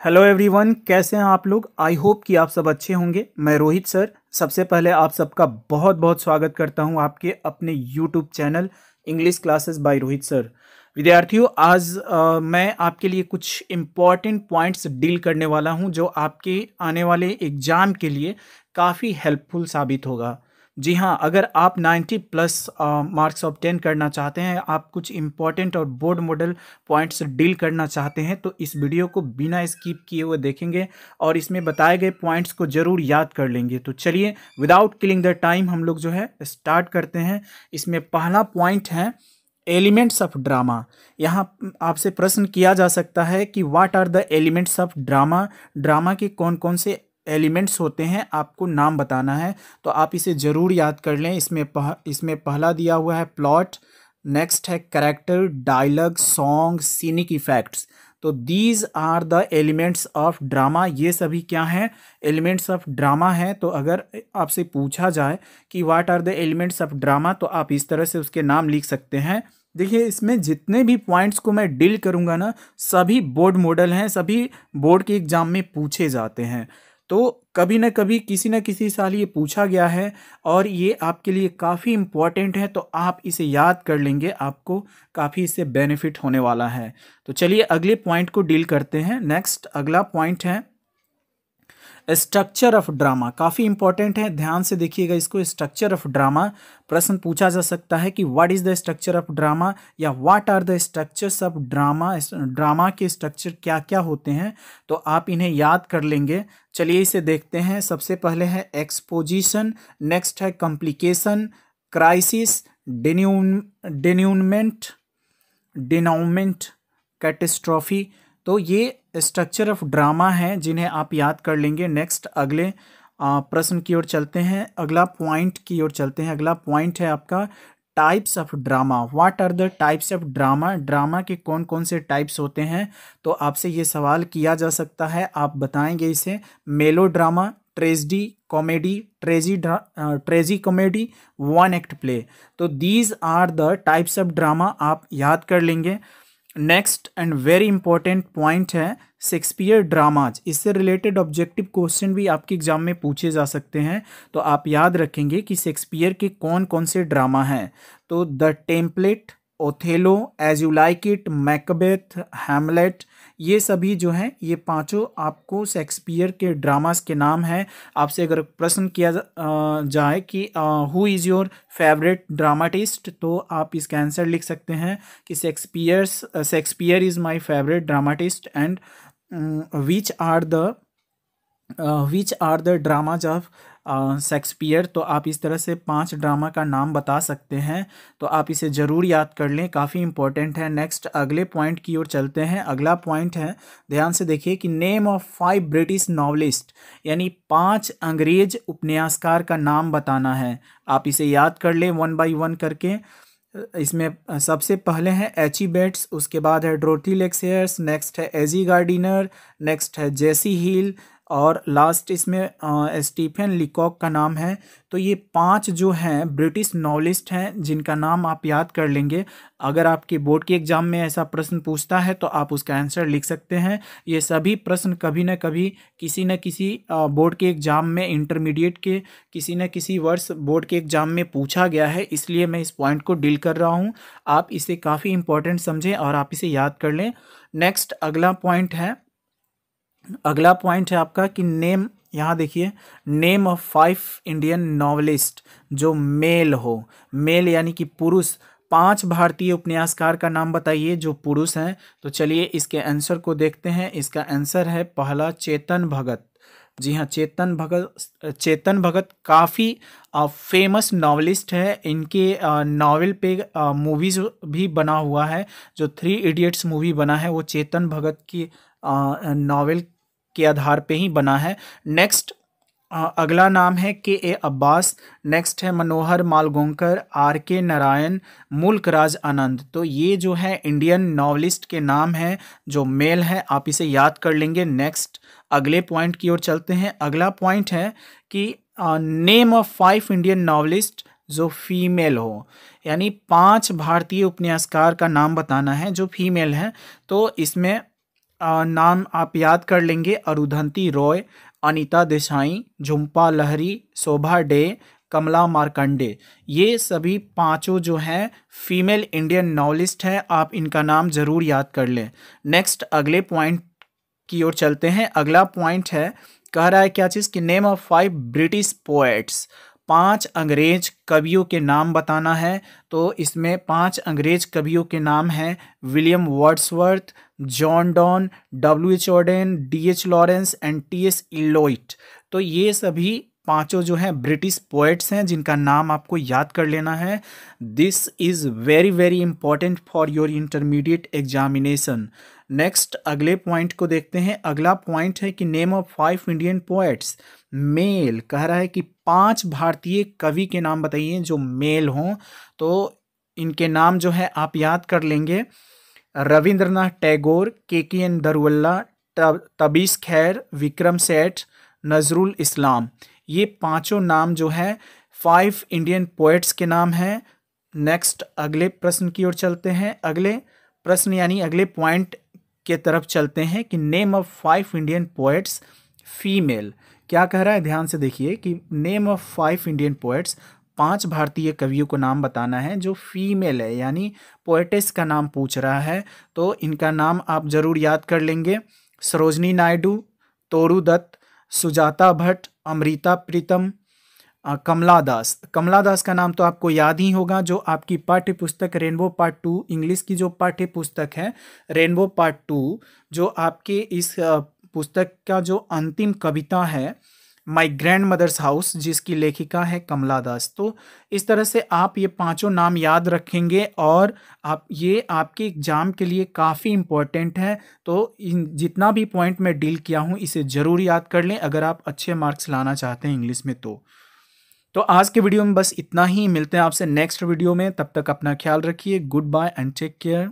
Hello everyone, कैसे हैं आप लोग। आई होप कि आप सब अच्छे होंगे। मैं रोहित सर सबसे पहले आप सबका बहुत बहुत स्वागत करता हूं आपके अपने YouTube channel English classes bye Rohit sir. विद्यार्थियों, आज मैं आपके लिए कुछ इम्पॉर्टेंट पॉइंट्स डील करने वाला हूं जो आपके आने वाले एग्जाम के लिए काफ़ी हेल्पफुल साबित होगा। जी हाँ, अगर आप 90 प्लस मार्क्स ऑब्टेन करना चाहते हैं, आप कुछ इम्पॉर्टेंट और बोर्ड मॉडल पॉइंट्स डील करना चाहते हैं, तो इस वीडियो को बिना स्किप किए हुए देखेंगे और इसमें बताए गए पॉइंट्स को जरूर याद कर लेंगे। तो चलिए, विदाउट किलिंग द टाइम हम लोग जो है स्टार्ट करते हैं। इसमें पहला पॉइंट है एलिमेंट्स ऑफ ड्रामा। यहाँ आपसे प्रश्न किया जा सकता है कि what are the elements of drama. Drama के कौन कौन से एलिमेंट्स होते हैं, आपको नाम बताना है। तो आप इसे ज़रूर याद कर लें। इसमें पहला दिया हुआ है प्लॉट, नेक्स्ट है character, dialogue, song, scenic effects. तो these are the elements of drama. ये सभी क्या हैं? एलिमेंट्स ऑफ ड्रामा हैं। तो अगर आपसे पूछा जाए कि what are the elements of drama, तो आप इस तरह से उसके नाम लिख सकते हैं। देखिए, इसमें जितने भी पॉइंट्स को मैं डील करूंगा ना, सभी बोर्ड मॉडल हैं, सभी बोर्ड के एग्जाम में पूछे जाते हैं। तो कभी ना कभी किसी न किसी साल ये पूछा गया है और ये आपके लिए काफ़ी इम्पॉर्टेंट है। तो आप इसे याद कर लेंगे, आपको काफ़ी इससे बेनिफिट होने वाला है। तो चलिए अगले पॉइंट को डील करते हैं। नेक्स्ट अगला पॉइंट है स्ट्रक्चर ऑफ ड्रामा। काफ़ी इंपॉर्टेंट है, ध्यान से देखिएगा इसको। स्ट्रक्चर ऑफ ड्रामा प्रश्न पूछा जा सकता है कि what is the structure of drama या what are the structures of drama. Drama के स्ट्रक्चर क्या क्या होते हैं, तो आप इन्हें याद कर लेंगे। चलिए इसे देखते हैं। सबसे पहले है एक्सपोजिशन, नेक्स्ट है कॉम्प्लिकेशन, क्राइसिस, डिनाउमेंट, कैटेस्ट्रॉफी। तो ये स्ट्रक्चर ऑफ ड्रामा है जिन्हें आप याद कर लेंगे। नेक्स्ट अगले प्रश्न की ओर चलते हैं, अगला पॉइंट की ओर चलते हैं। अगला पॉइंट है आपका types of drama. What are the types of drama. Drama के कौन कौन से टाइप्स होते हैं, तो आपसे ये सवाल किया जा सकता है। आप बताएंगे इसे। Melodrama, tragedy comedy, tragicomedy, one act play. तो these are the types of drama, आप याद कर लेंगे। Next and very important point है शेक्सपियर ड्रामाज। इससे रिलेटेड ऑब्जेक्टिव क्वेश्चन भी आपके एग्जाम में पूछे जा सकते हैं। तो आप याद रखेंगे कि शेक्सपियर के कौन कौन से ड्रामा हैं। तो the Tempest, Othello, As You Like It, Macbeth, Hamlet, ये सभी जो हैं, ये पांचों आपको शेक्सपियर के ड्रामास के नाम हैं। आपसे अगर प्रश्न किया जाए कि who is your favourite dramatist, तो आप इसका आंसर लिख सकते हैं कि Shakespeare is my favourite dramatist and which are the dramas of Shakespeare. तो आप इस तरह से 5 ड्रामा का नाम बता सकते हैं। तो आप इसे ज़रूर याद कर लें, काफ़ी इंपॉर्टेंट है। नेक्स्ट अगले पॉइंट की ओर चलते हैं। अगला पॉइंट है, ध्यान से देखिए कि नेम ऑफ 5 ब्रिटिश नॉवलिस्ट, यानी 5 अंग्रेज उपन्यासकार का नाम बताना है। आप इसे याद कर लें वन बाई वन करके। इसमें सबसे पहले है एची बेट्स, उसके बाद है डोरोथी लेक्सेयर्स, नेक्स्ट है एजी गार्डिनर, नेक्स्ट है जेसी हिल और लास्ट इसमें स्टीफन लीकॉक का नाम है। तो ये 5 जो हैं ब्रिटिश नॉवलिस्ट हैं जिनका नाम आप याद कर लेंगे। अगर आपके बोर्ड के एग्जाम में ऐसा प्रश्न पूछता है तो आप उसका आंसर लिख सकते हैं। ये सभी प्रश्न कभी न कभी किसी न किसी बोर्ड के एग्जाम में, इंटरमीडिएट के किसी न किसी वर्ष बोर्ड के एग्जाम में पूछा गया है, इसलिए मैं इस पॉइंट को डील कर रहा हूँ। आप इसे काफ़ी इंपॉर्टेंट समझें और आप इसे याद कर लें। नेक्स्ट अगला पॉइंट है आपका कि नेम, यहाँ देखिए, नेम ऑफ 5 इंडियन नॉवलिस्ट जो मेल हो। मेल यानी कि पुरुष। 5 भारतीय उपन्यासकार का नाम बताइए जो पुरुष हैं। तो चलिए इसके आंसर को देखते हैं। इसका आंसर है पहला चेतन भगत। जी हाँ, चेतन भगत काफ़ी फेमस नॉवलिस्ट है। इनके नॉवेल पे मूवीज़ भी बना हुआ है। जो 3 इडियट्स मूवी बना है वो चेतन भगत की नॉवेल के आधार पे ही बना है। नेक्स्ट अगला नाम है के अब्बास, नेक्स्ट है मनोहर मालगोंकर, के नारायण, मुल्क राज आनंद। तो ये जो है इंडियन नॉवलिस्ट के नाम हैं जो मेल हैं, आप इसे याद कर लेंगे। नेक्स्ट अगले पॉइंट की ओर चलते हैं। अगला पॉइंट है कि नेम ऑफ 5 इंडियन नॉवलिस्ट जो फीमेल हो, यानी 5 भारतीय उपन्यासकार का नाम बताना है जो फीमेल हैं। तो इसमें नाम आप याद कर लेंगे, अरुंधति रॉय, अनीता देसाई, झुम्पा लाहिरी, शोभा डे, कमला मार्कंडे, ये सभी पांचों जो हैं फीमेल इंडियन नॉवेलिस्ट हैं। आप इनका नाम जरूर याद कर लें। नेक्स्ट अगले पॉइंट की ओर चलते हैं। अगला पॉइंट है, कह रहा है क्या चीज़ कि नेम ऑफ 5 ब्रिटिश पोएट्स, 5 अंग्रेज कवियों के नाम बताना है। तो इसमें 5 अंग्रेज कवियों के नाम हैं William Wordsworth, John Donne, W.H. Odean, D.H. Lawrence and T.S. इलोइट। तो ये सभी पांचों जो हैं ब्रिटिश पोएट्स हैं जिनका नाम आपको याद कर लेना है। This is very very important for your intermediate examination. Next अगले पॉइंट को देखते हैं। अगला पॉइंट है कि name of 5 Indian poets male, कह रहा है कि 5 भारतीय कवि के नाम बताइए जो मेल हों। तो इनके नाम जो है आप याद कर लेंगे, रविंद्रनाथ टैगोर, KKN दरुवल्ला, तबीस खैर, विक्रम सेठ, नजरुल इस्लाम। ये पांचों नाम जो हैं 5 इंडियन पोएट्स के नाम हैं। नेक्स्ट अगले प्रश्न की ओर चलते हैं। अगले प्रश्न यानी अगले पॉइंट के तरफ चलते हैं कि name of 5 Indian poets female. क्या कह रहा है, ध्यान से देखिए कि नेम ऑफ 5 इंडियन पोएट्स, 5 भारतीय कवियों को नाम बताना है जो फीमेल है, यानी पोएटेस का नाम पूछ रहा है। तो इनका नाम आप जरूर याद कर लेंगे, सरोजनी नायडू, तोरू दत्त, सुजाता भट्ट, अमृता प्रीतम, कमला दास। कमला दास का नाम तो आपको याद ही होगा, जो आपकी पाठ्य पुस्तक रेनबो पार्ट 2 इंग्लिश की जो पाठ्य पुस्तक है रेनबो पार्ट 2, जो आपके इस पुस्तक का जो अंतिम कविता है माई ग्रैंड मदर्स हाउस, जिसकी लेखिका है कमला दास। तो इस तरह से आप ये पांचों नाम याद रखेंगे और आप ये आपके एग्जाम के लिए काफ़ी इम्पोर्टेंट है। तो इन जितना भी पॉइंट मैं डील किया हूँ इसे ज़रूर याद कर लें अगर आप अच्छे मार्क्स लाना चाहते हैं इंग्लिश में। तो आज के वीडियो में बस इतना ही, मिलते हैं आपसे नेक्स्ट वीडियो में। तब तक अपना ख्याल रखिए। Good bye and take care.